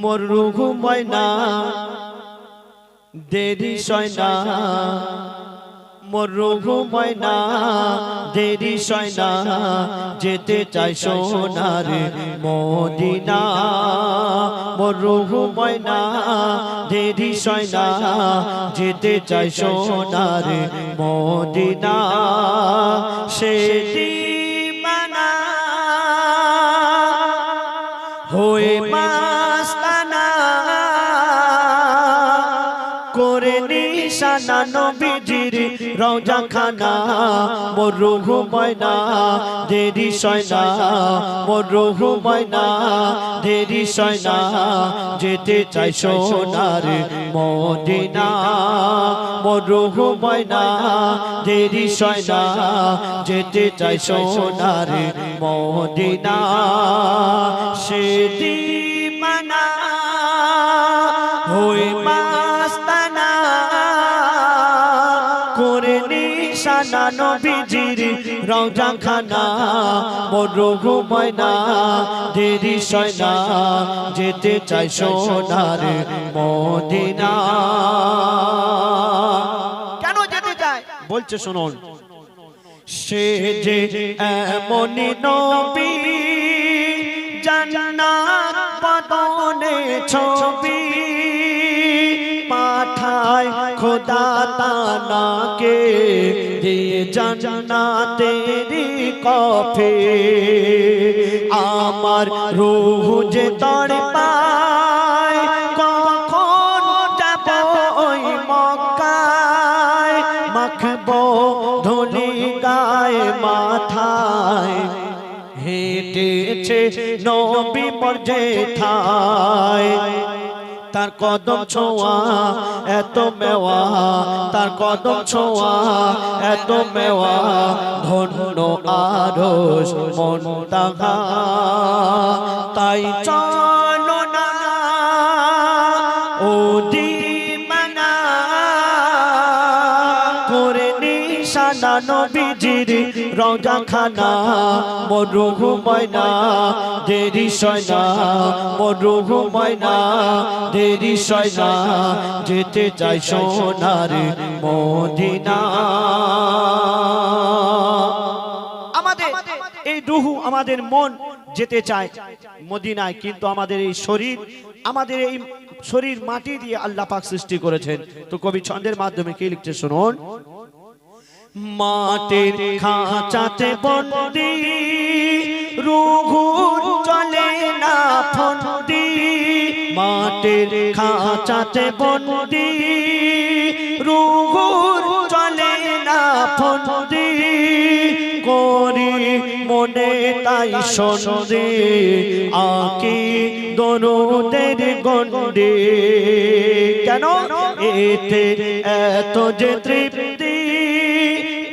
মোর রুহ ময়না দেরি সয় না, মোর রুহ ময়না দেরি সয় না, যেতে চাই সোনার মদিনা। মোর রুহ ময়না দেরি সয় না, যেতে চাই সোনার মদিনা। সে দিওয়ানা হয়ে মাস্তানা করে নিশানা নবীজির রওজা খানা। মোর রুহ ময়না দেরি সয় না, মোর রুহ ময়না দেরি সয় না, যেতে চাই সোনার মদিনা। মোর রুহ ময়না দেরি সয় না, যেতে চাই সোনার মদিনা। সে দিওয়ানা হয়ে মাস্তানা করে নিশানা নবীজির রওজা খানা। মোর রুহ ময়না দেরি সয় না, যেতে চাই সোনার মদিনা। কেন যেতে চায় বলছে শুনুন। সে যে এমনই নবী জান্নাত বদনে ছবি পাঠায় খোদা তানাকে দিয়ে জান্নাতেরি কফে। আমার রূহ যে তড়পায় কখন যাব ওই মক্কায়, মাখবো ধুলি গায়ে মাথায়, হেঁটেছে নবী মোর যেথায়। তার কদম ছোঁয়া এত মেওয়া, তার কদম ছোঁয়া এত মেওয়া, ধন্য আরশ মুনতাহা। তাই চলো না ও দিওয়ানা করে নিশানা নবীজির রওজা খানা। মোর রুহ ময়না দেরি সয় না, মোর রুহ ময়না দেরি সয় না, যেতে চাই সোনার মদিনা। আমাদের এই রুহ আমাদের মন যেতে চায় মদিনায়, কিন্তু আমাদের এই শরীর, আমাদের এই শরীর মাটি দিয়ে আল্লাহ পাক সৃষ্টি করেছেন। তো কবি ছন্দের মাধ্যমে কি লিখছে শুনুন। মাটির খাঁচাতে বন্দি রুহ চলে না ফন্দি, মাটির খাঁচাতে বন্দি রুহ চলে না ফন্দি, করি মনে তাই সন্ধে আঁকি দরুদের গন্ডে। কেন এতে এত যে তৃপ্তি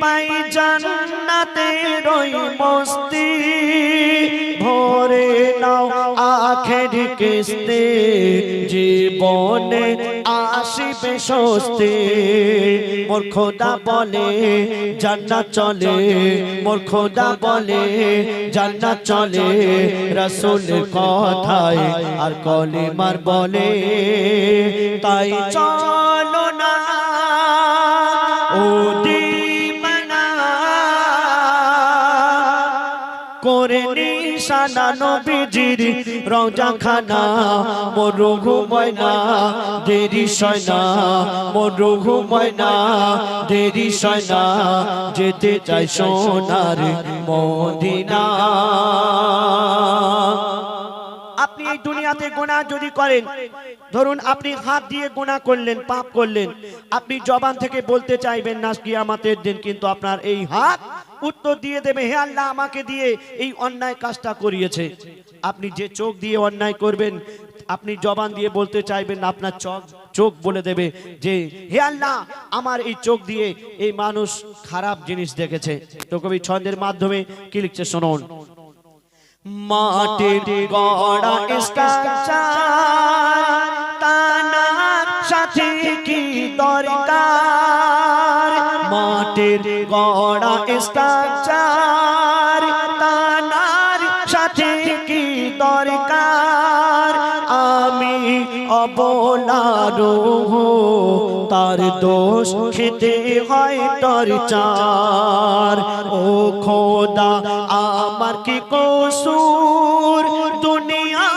পাই জান্নাতের ওই মস্তি, ভরে নাও আখের কিস্তি জীবনে আসিবে স্বস্তি। মোর খোদা বলে জান্নাত চলে, মোর খোদা বলে জান্নাত চলে, রাসূলের কথায় আর কলিমার বলে। তাই চলো না ও দিওয়ানা করে নিশানা নবীজির রওজা খানা। মোর রুহ ময়না দেরি সয় না, মোর রুহ ময়না দেরি সয় না, যেতে চাই সোনার মদিনা। আপনি এই দুনিয়াতে গুনাহ যদি করেন, ধরুন আপনি হাত দিয়ে গুনাহ করলেন, পাপ করলেন, আপনি জবান থেকে বলতে চাইবেন না কিয়ামতের দিন, কিন্তু আপনার এই হাত উত্তর দিয়ে দেবে, হে আল্লাহ আমাকে দিয়ে এই অন্যায় কাজটা করিয়েছে। আপনি যে চোখ দিয়ে অন্যায় করবেন, আপনি জবান দিয়ে বলতে চাইবেন না, আপনার চোখ বলে দেবে যে হে আল্লাহ আমার এই চোখ দিয়ে এই মানুষ খারাপ জিনিস দেখেছে। তো কবি ছন্দের মাধ্যমে কি লিখছে শুনুন। মাটির গড়া স্ট্রাকচার তানার সাথে কি দরকার, মাটির গড়া স্ট্রাকচার তানার সাথে কি দরকার, আমি অবলা রূহ তার দোষ খেতে হয় টর্চার ও খোদা আমার কি কসুর দুনিয়া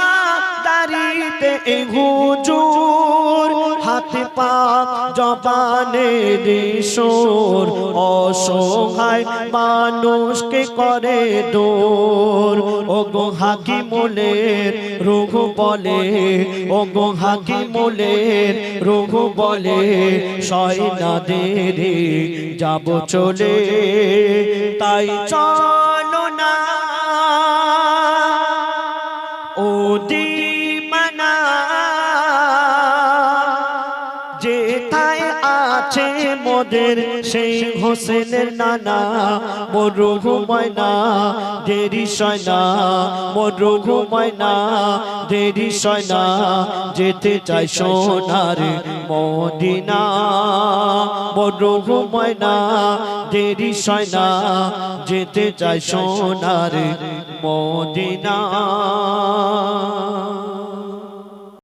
দারিতে হুজুর হাত পা জবানে দিশোর অসহায় মানুষকে করে দূর ও গো হাকিমুলের রূহ বলে ও গো হাকিমুলের রূহ বলে সয় না দেরি যাব চলে তাই চলো না ও দিমানা যেথায় আছে মোদের সেই হোসেনের নানা মরুহ ময়না দেরি সয়না মরুহ ময়না দেরি সয়না যেতে চাই সোনার মদিনা মরুহ ময়না দেরি সয়না যেতে চাই সোনার মদিনা